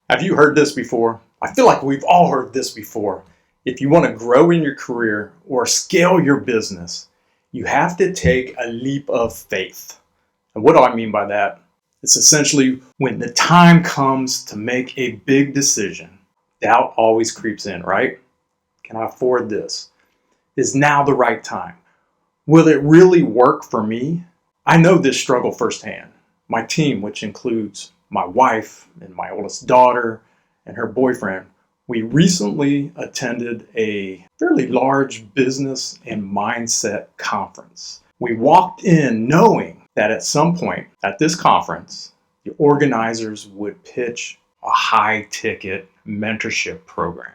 Have you heard this before? I feel like we've all heard this before. If you want to grow in your career or scale your business, you have to take a leap of faith. And what do I mean by that? It's essentially when the time comes to make a big decision, doubt always creeps in, right? Can I afford this? Is now the right time? Will it really work for me? I know this struggle firsthand. My team, which includes my wife and my oldest daughter and her boyfriend, we recently attended a fairly large business and mindset conference. We walked in knowing that at some point at this conference, the organizers would pitch a high-ticket mentorship program.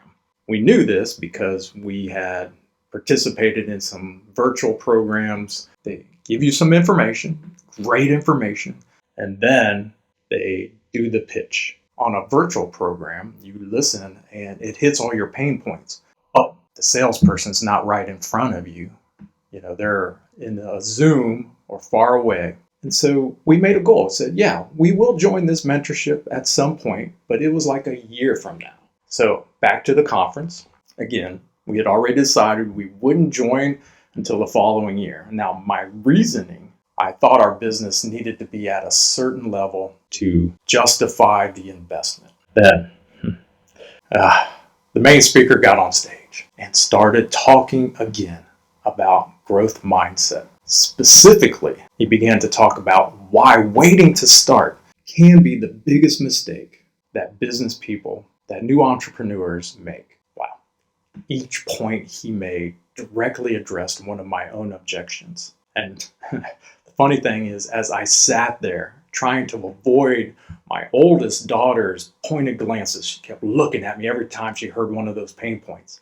We knew this because we had participated in some virtual programs. They give you some information, great information, and then they do the pitch. On a virtual program, you listen and it hits all your pain points. Oh, the salesperson's not right in front of you. They're in a Zoom or far away. And so we made a goal. Said, yeah, we will join this mentorship at some point, but it was like a year from now. So back to the conference. Again, we had already decided we wouldn't join until the following year. Now, my reasoning, I thought our business needed to be at a certain level to justify the investment. Then the main speaker got on stage and started talking again about growth mindset. Specifically, he began to talk about why waiting to start can be the biggest mistake that business people, that new entrepreneurs make. Wow. Each point he made directly addressed one of my own objections. And the funny thing is, as I sat there trying to avoid my oldest daughter's pointed glances, she kept looking at me every time she heard one of those pain points.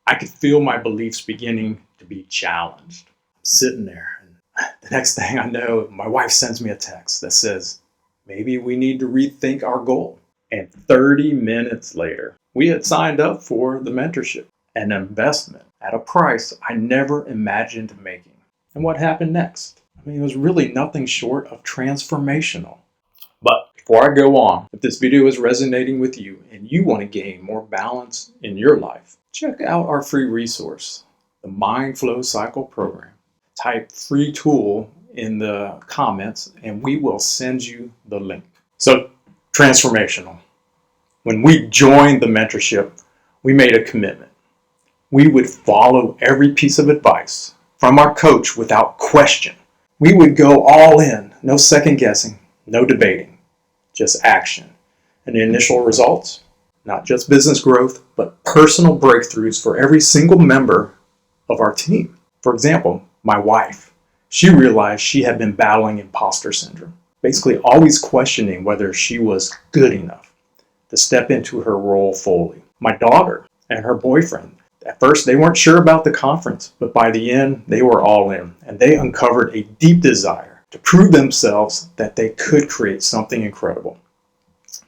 I could feel my beliefs beginning to be challenged. I'm sitting there, and the next thing I know, my wife sends me a text that says, maybe we need to rethink our goal. And 30 minutes later, we had signed up for the mentorship, an investment at a price I never imagined making. And what happened next? I mean, it was really nothing short of transformational. But before I go on, if this video is resonating with you and you want to gain more balance in your life, check out our free resource, the Mind Flow Cycle Program. Type free tool in the comments and we will send you the link. So, transformational. When we joined the mentorship, we made a commitment. We would follow every piece of advice from our coach without question. We would go all in, no second guessing, no debating, just action. And the initial results, not just business growth, but personal breakthroughs for every single member of our team. For example, my wife, she realized she had been battling imposter syndrome, basically always questioning whether she was good enough to step into her role fully. My daughter and her boyfriend, at first they weren't sure about the conference, but by the end they were all in, and they uncovered a deep desire to prove themselves that they could create something incredible.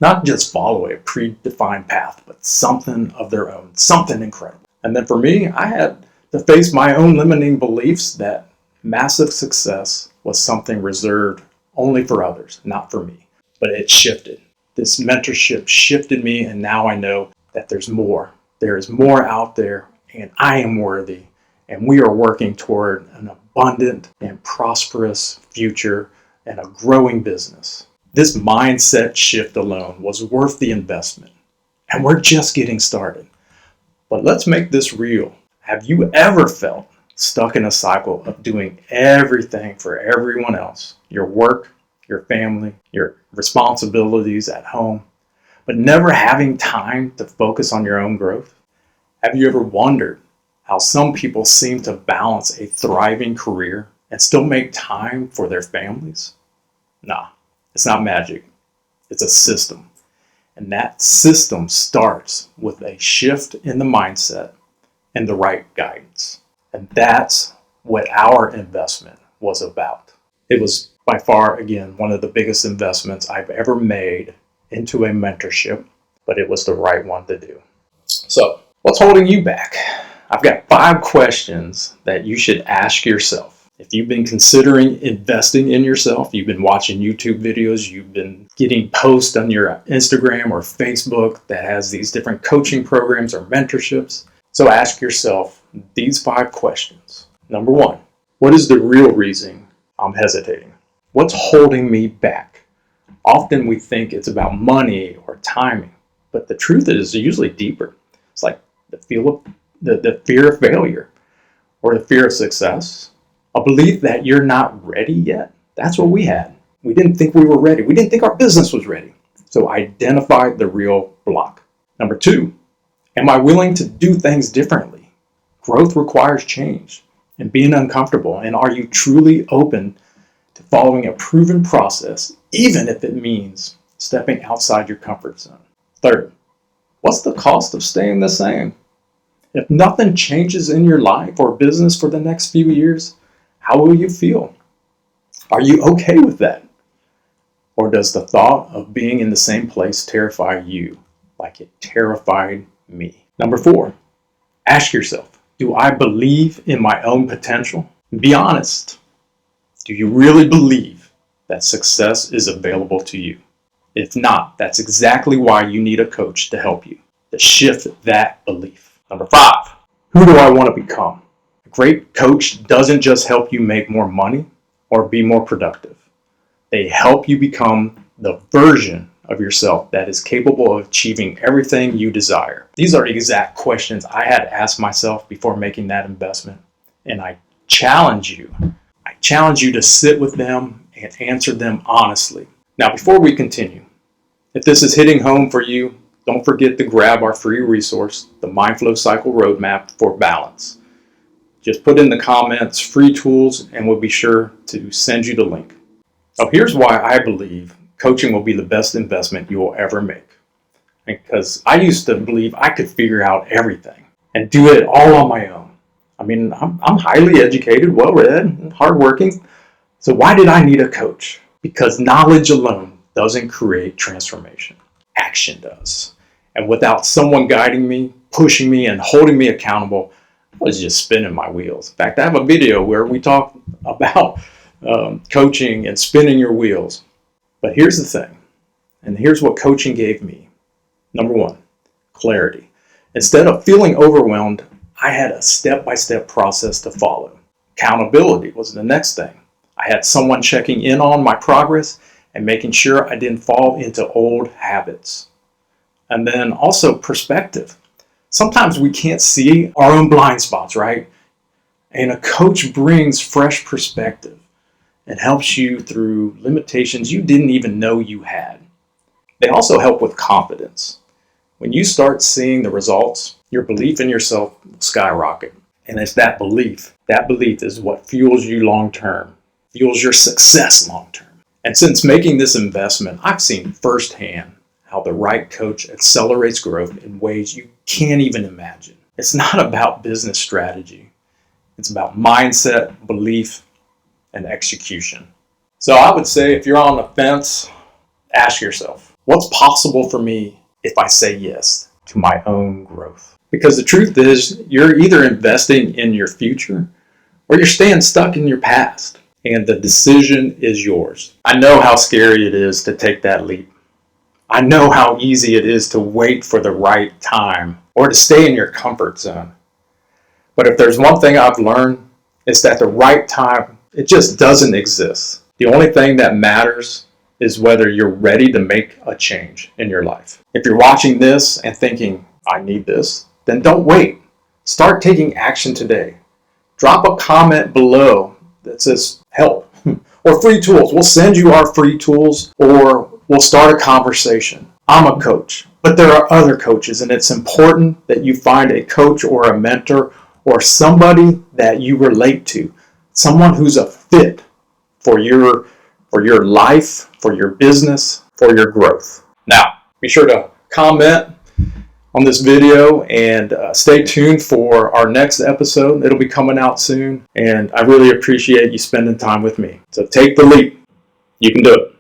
Not just follow a predefined path, but something of their own, something incredible. And then for me, I had to face my own limiting beliefs that massive success was something reserved only for others, not for me. But it shifted. This mentorship shifted me, and now I know that there's more. There is more out there, and I am worthy, and we are working toward an abundant and prosperous future and a growing business. This mindset shift alone was worth the investment, and we're just getting started. But let's make this real. Have you ever felt stuck in a cycle of doing everything for everyone else? Your work, your family, your responsibilities at home, but never having time to focus on your own growth? Have you ever wondered how some people seem to balance a thriving career and still make time for their families? Nah, it's not magic. It's a system. And that system starts with a shift in the mindset and the right guidance. And that's what our investment was about. It was by far, again, one of the biggest investments I've ever made into a mentorship, but it was the right one to do. So, what's holding you back? I've got 5 questions that you should ask yourself. If you've been considering investing in yourself, you've been watching YouTube videos, you've been getting posts on your Instagram or Facebook that has these different coaching programs or mentorships. So ask yourself these 5 questions. Number 1, what is the real reason I'm hesitating? What's holding me back? Often we think it's about money or timing, but the truth is usually deeper. It's like the fear of failure or the fear of success. A belief that you're not ready yet. That's what we had. We didn't think we were ready. We didn't think our business was ready. So identify the real block. Number 2, am I willing to do things differently? Growth requires change and being uncomfortable. And are you truly open to following a proven process, even if it means stepping outside your comfort zone? Third, what's the cost of staying the same? If nothing changes in your life or business for the next few years, how will you feel? Are you okay with that? Or does the thought of being in the same place terrify you like it terrified me? Number 4, ask yourself, do I believe in my own potential? Be honest. Do you really believe that success is available to you? If not, that's exactly why you need a coach to help you, to shift that belief. Number 5, who do I want to become? A great coach doesn't just help you make more money or be more productive. They help you become the version of yourself that is capable of achieving everything you desire. These are the exact questions I had to ask myself before making that investment. And I challenge you to sit with them and answer them honestly. Now, before we continue, if this is hitting home for you, don't forget to grab our free resource, the Mindflow Cycle Roadmap for Balance. Just put in the comments, free tools, and we'll be sure to send you the link. Now, here's why I believe coaching will be the best investment you will ever make. Because I used to believe I could figure out everything and do it all on my own. I mean, I'm highly educated, well-read, and hardworking. So why did I need a coach? Because knowledge alone doesn't create transformation. Action does. And without someone guiding me, pushing me, and holding me accountable, I was just spinning my wheels. In fact, I have a video where we talk about coaching and spinning your wheels. But here's the thing, and here's what coaching gave me. Number 1, clarity. Instead of feeling overwhelmed, I had a step-by-step process to follow. Accountability was the next thing. I had someone checking in on my progress and making sure I didn't fall into old habits. And then also perspective. Sometimes we can't see our own blind spots, right? And a coach brings fresh perspective and helps you through limitations you didn't even know you had. They also help with confidence. When you start seeing the results, your belief in yourself will skyrocket. And it's that belief is what fuels you long-term, fuels your success long-term. And since making this investment, I've seen firsthand how the right coach accelerates growth in ways you can't even imagine. It's not about business strategy. It's about mindset, belief, and execution. So I would say if you're on the fence, ask yourself, what's possible for me if I say yes to my own growth? Because the truth is, you're either investing in your future or you're staying stuck in your past. And the decision is yours. I know how scary it is to take that leap. I know how easy it is to wait for the right time or to stay in your comfort zone. But if there's one thing I've learned, it's that the right time, it just doesn't exist. The only thing that matters is whether you're ready to make a change in your life. If you're watching this and thinking, I need this, then don't wait. Start taking action today. Drop a comment below that says help or free tools. We'll send you our free tools or we'll start a conversation. I'm a coach, but there are other coaches, and it's important that you find a coach or a mentor or somebody that you relate to, someone who's a fit for your life, for your business, for your growth. Now, be sure to comment on this video and stay tuned for our next episode. It'll be coming out soon, and I really appreciate you spending time with me. So take the leap. You can do it.